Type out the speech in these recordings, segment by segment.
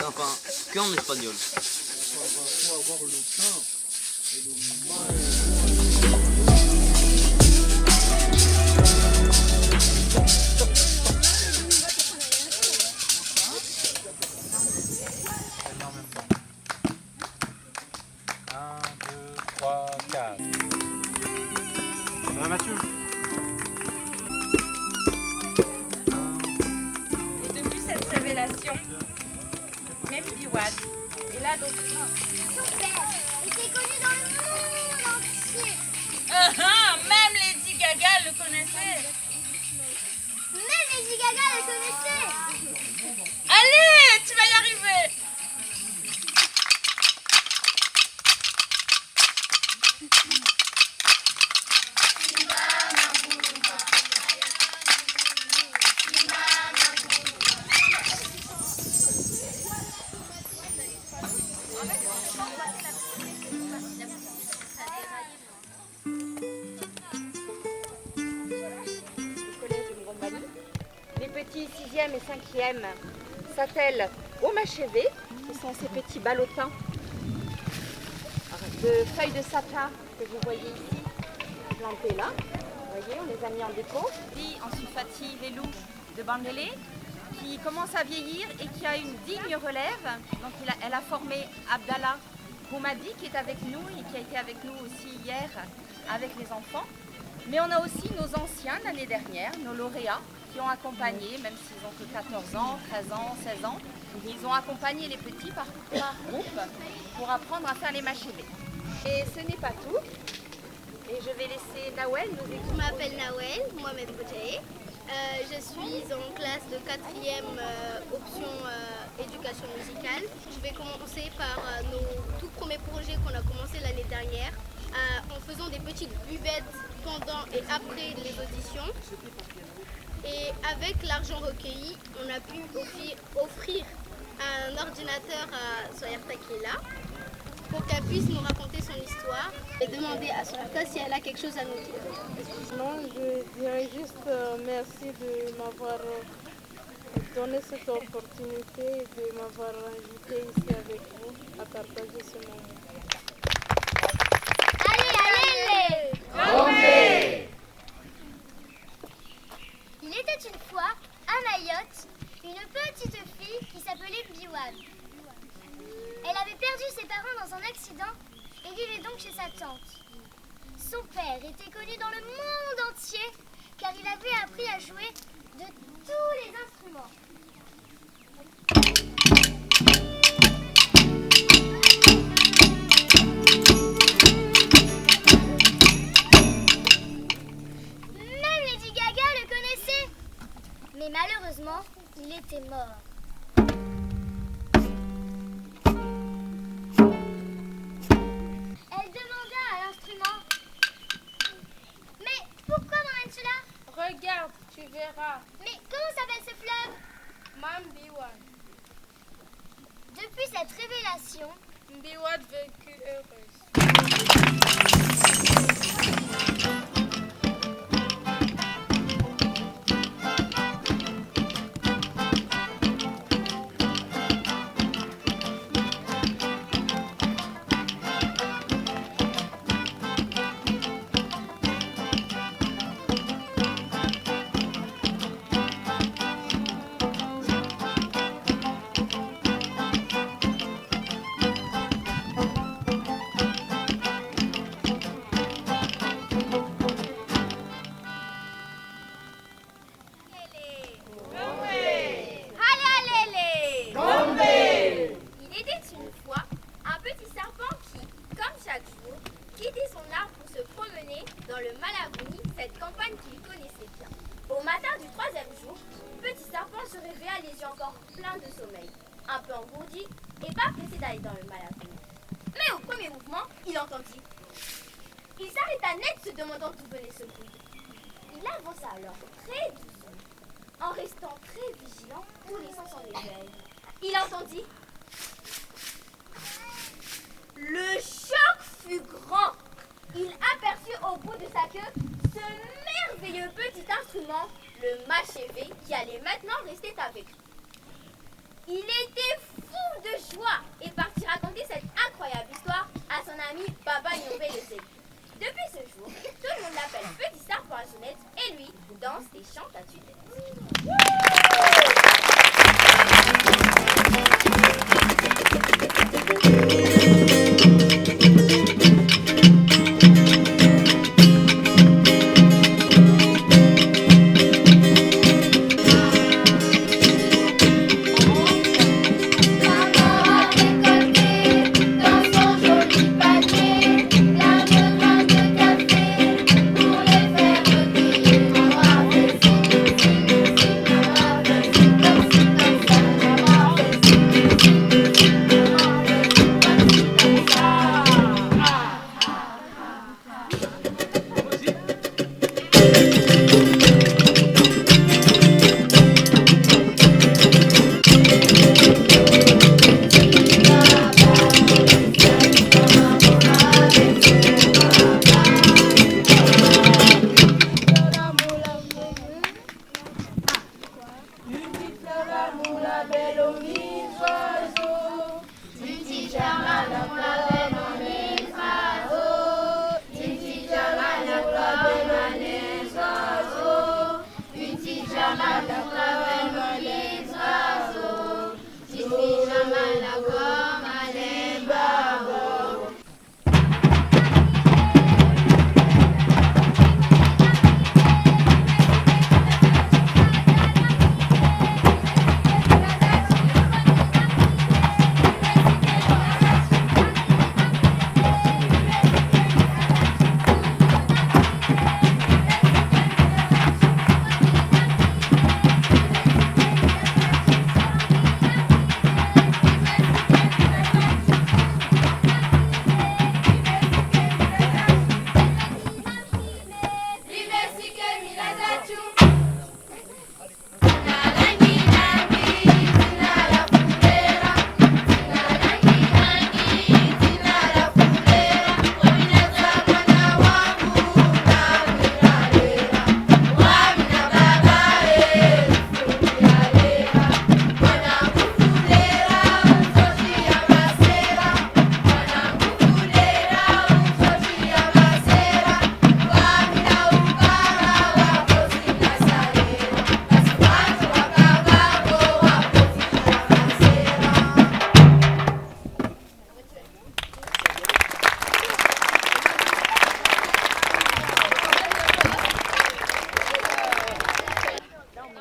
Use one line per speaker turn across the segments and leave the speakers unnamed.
Enfin, qu'en espagnol.
Faut avoir le temps et le moment.
Mathieu.
Et depuis cette révélation, même Biwad est là donc.
Son père était connu dans le monde entier.
Même Lady Gaga le connaissait.
Même Lady Gaga le connaissait.
Allez, tu vas y arriver. Les petits 6e et 5e s'attellent au machevé. Ce sont ces petits ballotins de feuilles de sapin que vous voyez ici, plantés là. Vous voyez, on les a mis en déco. Puis ensuite Fatih Lelou de Bandélé, qui commence à vieillir et qui a une digne relève. Donc elle a formé Abdallah Boumadi qui est avec nous et qui a été avec nous aussi hier avec les enfants. Mais on a aussi nos anciens l'année dernière, nos lauréats, qui ont accompagné, même s'ils ont que 14 ans, 13 ans, 16 ans, ils ont accompagné les petits par groupe pour apprendre à faire les machevés. Et ce n'est pas tout. Et je vais laisser Nawel nous expliquer.
Je m'appelle Nawel, Mohamed Boudjaï. Je suis en classe de 4e option éducation musicale. Je vais commencer par nos tout premiers projets qu'on a commencé l'année dernière en faisant des petites buvettes pendant et après les auditions. Et avec l'argent recueilli, on a pu offrir un ordinateur à Soyarta qui est là pour qu'elle puisse nous raconter son histoire et demander à Soyarta si elle a quelque chose à nous dire.
Non, je dirais juste merci de m'avoir donné cette opportunité et de m'avoir invité ici avec vous à partager ce moment.
Il était une fois, à Mayotte, une petite fille qui s'appelait Biwad. Elle avait perdu ses parents dans un accident et vivait donc chez sa tante. Son père était connu dans le monde entier car il avait appris à jouer de tous les instruments. Même Lady Gaga le connaissait. Mais malheureusement, il était mort. Elle demanda à l'instrument: mais pourquoi m'emmènes-tu là?
Regarde, tu verras.
Mais comment s'appelle ce fleuve?
Mambiwad.
Depuis cette révélation,
Mbiwad vécut heureuse.
il entendit. Le choc fut grand. Il aperçut au bout de sa queue ce merveilleux petit instrument, le machevé, qui allait maintenant rester avec lui. Il était fou
fou de joie et partit raconter cette incroyable histoire à son ami Baba Yombé le Ségué. Depuis ce jour, tout le monde l'appelle Petit Star pour la sonnette et lui danse et chante à tue-tête.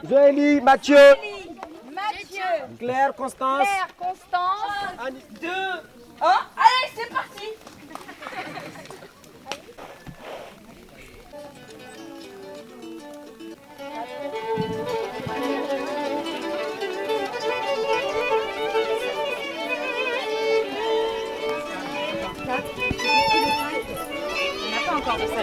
Joëlie, Mathieu. Claire, Constance.
Claire, Constance.
Annie.
2. Oh, allez, c'est parti.
On n'a pas encore de ça.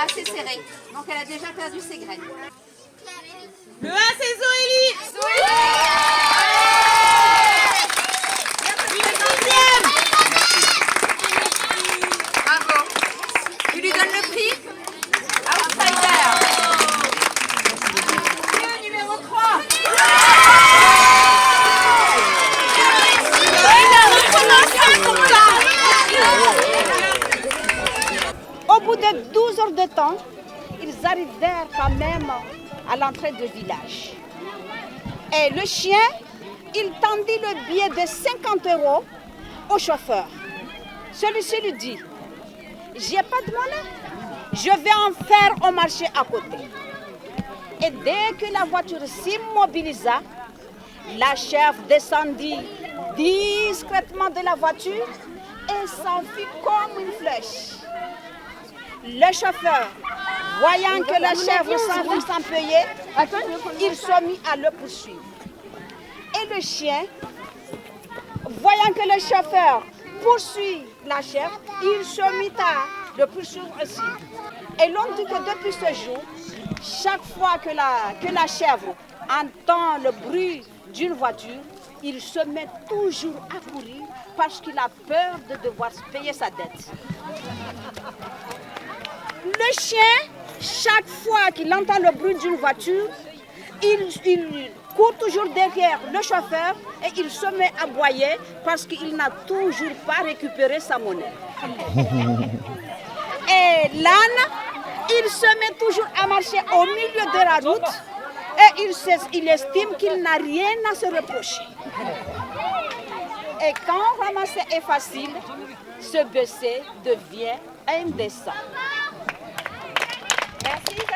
Assez serré. Donc elle a déjà perdu ses graines.
Le 1 c'est Zoélie.
Bravo. Tu lui donnes le prix. Outsider. Le numéro 3.
Au bout de 12 heures de temps, ils arrivèrent quand même à l'entrée du village. Et le chien, il tendit le billet de 50 € au chauffeur. Celui-ci lui dit, j'ai pas de monnaie, je vais en faire au marché à côté. Et dès que la voiture s'immobilisa, la chèvre descendit discrètement de la voiture et s'enfuit comme une flèche. Le chauffeur, voyant que la chèvre s'enfuit sans payer, il se mit à le poursuivre. Et le chien, voyant que le chauffeur poursuit la chèvre, il se mit à le poursuivre aussi. Et l'on dit que depuis ce jour, chaque fois que la chèvre entend le bruit d'une voiture, il se met toujours à courir parce qu'il a peur de devoir payer sa dette. Le chien, chaque fois qu'il entend le bruit d'une voiture, il court toujours derrière le chauffeur et il se met à aboyer parce qu'il n'a toujours pas récupéré sa monnaie. Et l'âne, il se met toujours à marcher au milieu de la route et il estime qu'il n'a rien à se reprocher. Et quand ramasser est facile, se baisser devient indécent. Merci.